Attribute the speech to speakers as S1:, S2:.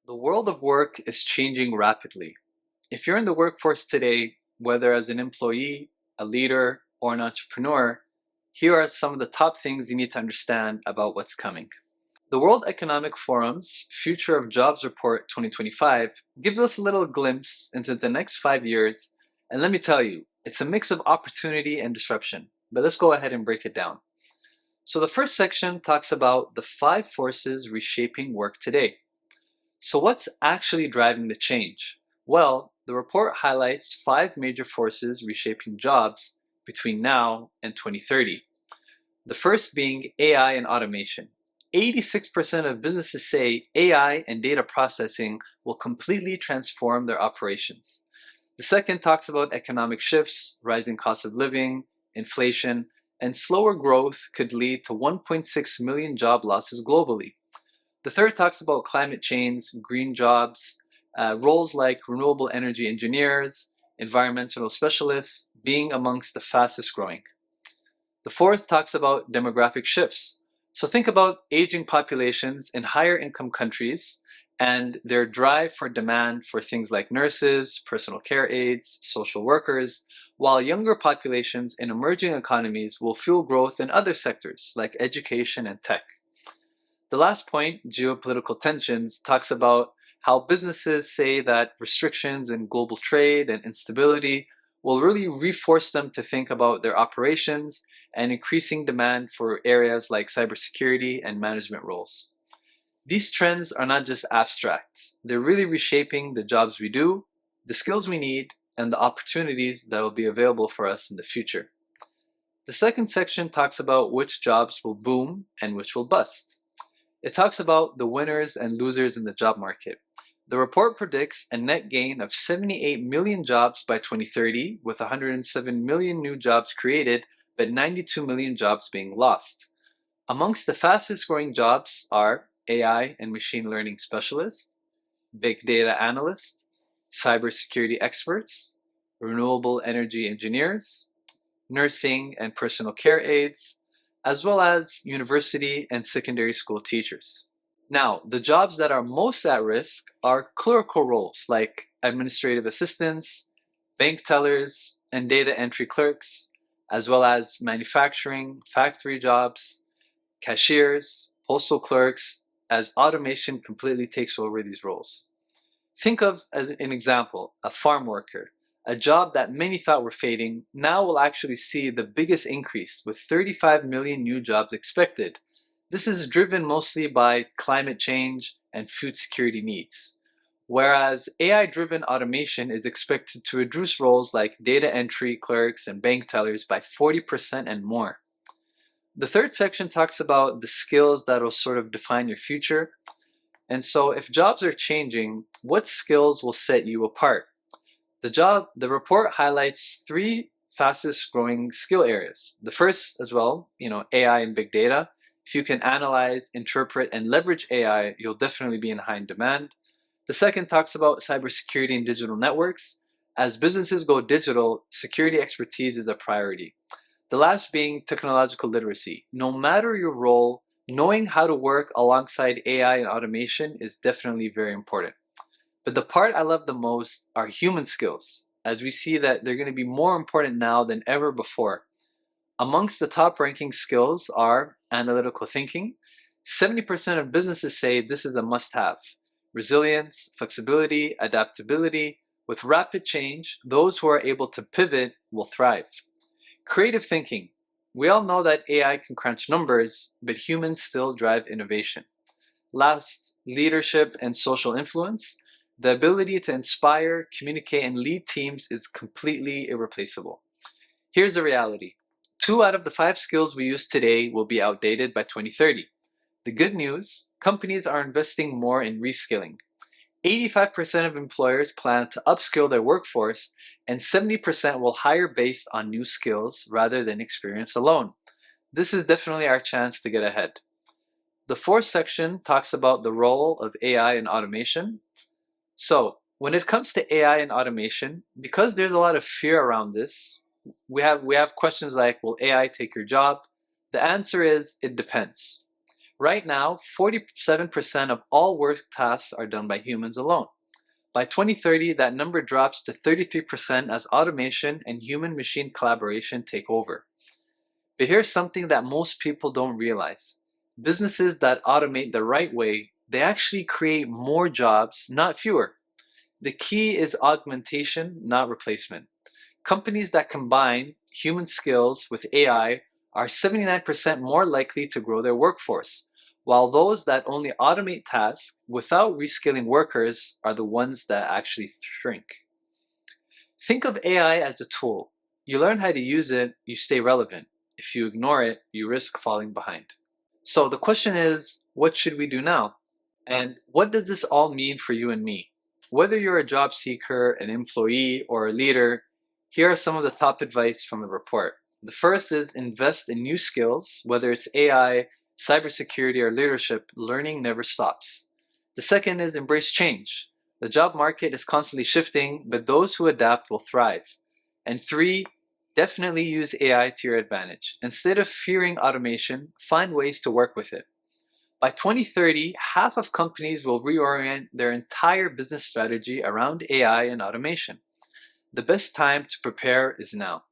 S1: The world of work is changing rapidly. If you're in the workforce today, whether as an employee, a leader, or an entrepreneur, here are some of the top things you need to understand about what's coming. The World Economic Forum's Future of Jobs Report 2025 gives us a little glimpse into the next 5 years, and let me tell you, it's a mix of opportunity and disruption. But let's go ahead and break it down. So the first section talks about the 5 forces reshaping work today. So what's actually driving the change? Well, the report highlights 5 major forces reshaping jobs between now and 2030. The first being AI and automation. 86% of businesses say AI and data processing will completely transform their operations. The second talks about economic shifts, rising cost of living, inflation, and slower growth could lead to 1.6 million job losses globally. The third talks about climate change, green jobs, roles like renewable energy engineers, environmental specialists being amongst the fastest growing. The fourth talks about demographic shifts. So think about aging populations in higher income countries and their drive for demand for things like nurses, personal care aides, social workers, while younger populations in emerging economies will fuel growth in other sectors like education and tech. The last point, geopolitical tensions, talks about how businesses say that restrictions in global trade and instability will really reforce them to think about their operations and increasing demand for areas like cybersecurity and management roles. These trends are not just abstract, they're really reshaping the jobs we do, the skills we need, and the opportunities that will be available for us in the future. The second section talks about which jobs will boom and which will bust. It talks about the winners and losers in the job market. The report predicts a net gain of 78 million jobs by 2030, with 107 million new jobs created, but 92 million jobs being lost. Amongst the fastest growing jobs are AI and machine learning specialists, big data analysts, cybersecurity experts, renewable energy engineers, nursing and personal care aides, as well as university and secondary school teachers. Now, the jobs that are most at risk are clerical roles like administrative assistants, bank tellers, and data entry clerks, as well as manufacturing, factory jobs, cashiers, postal clerks, as automation completely takes over these roles. Think of, as an example, a farm worker. A job that many thought were fading now will actually see the biggest increase with 35 million new jobs expected. This is driven mostly by climate change and food security needs. Whereas AI-driven automation is expected to reduce roles like data entry clerks and bank tellers by 40% and more. The third section talks about the skills that will sort of define your future. And so if jobs are changing, what skills will set you apart? The report highlights 3 fastest growing skill areas. The first as well, AI and big data. If you can analyze, interpret, and leverage AI, you'll definitely be in high demand. The second talks about cybersecurity and digital networks. As businesses go digital, security expertise is a priority. The last being technological literacy. No matter your role, knowing how to work alongside AI and automation is definitely very important. But the part I love the most are human skills, as we see that they're going to be more important now than ever before. Amongst the top ranking skills are analytical thinking. 70% of businesses say this is a must-have. Resilience, flexibility, adaptability. With rapid change, those who are able to pivot will thrive. Creative thinking. We all know that AI can crunch numbers, but humans still drive innovation. Last, leadership and social influence. The ability to inspire, communicate, and lead teams is completely irreplaceable. Here's the reality. 2 out of the 5 skills we use today will be outdated by 2030. The good news, companies are investing more in reskilling. 85% of employers plan to upskill their workforce, and 70% will hire based on new skills rather than experience alone. This is definitely our chance to get ahead. The fourth section talks about the role of AI and automation. So, when it comes to AI and automation, because there's a lot of fear around this, we have questions like, will AI take your job? The answer is, it depends. Right now, 47% of all work tasks are done by humans alone. By 2030, that number drops to 33% as automation and human-machine collaboration take over. But here's something that most people don't realize. Businesses that automate the right way, they actually create more jobs, not fewer. The key is augmentation, not replacement. Companies that combine human skills with AI are 79% more likely to grow their workforce, while those that only automate tasks without reskilling workers are the ones that actually shrink. Think of AI as a tool. You learn how to use it, you stay relevant. If you ignore it, you risk falling behind. So the question is, what should we do now? And what does this all mean for you and me? Whether you're a job seeker, an employee, or a leader, here are some of the top advice from the report. The first is invest in new skills, whether it's AI, cybersecurity, or leadership, learning never stops. The second is embrace change. The job market is constantly shifting, but those who adapt will thrive. And three, definitely use AI to your advantage. Instead of fearing automation, find ways to work with it. By 2030, half of companies will reorient their entire business strategy around AI and automation. The best time to prepare is now.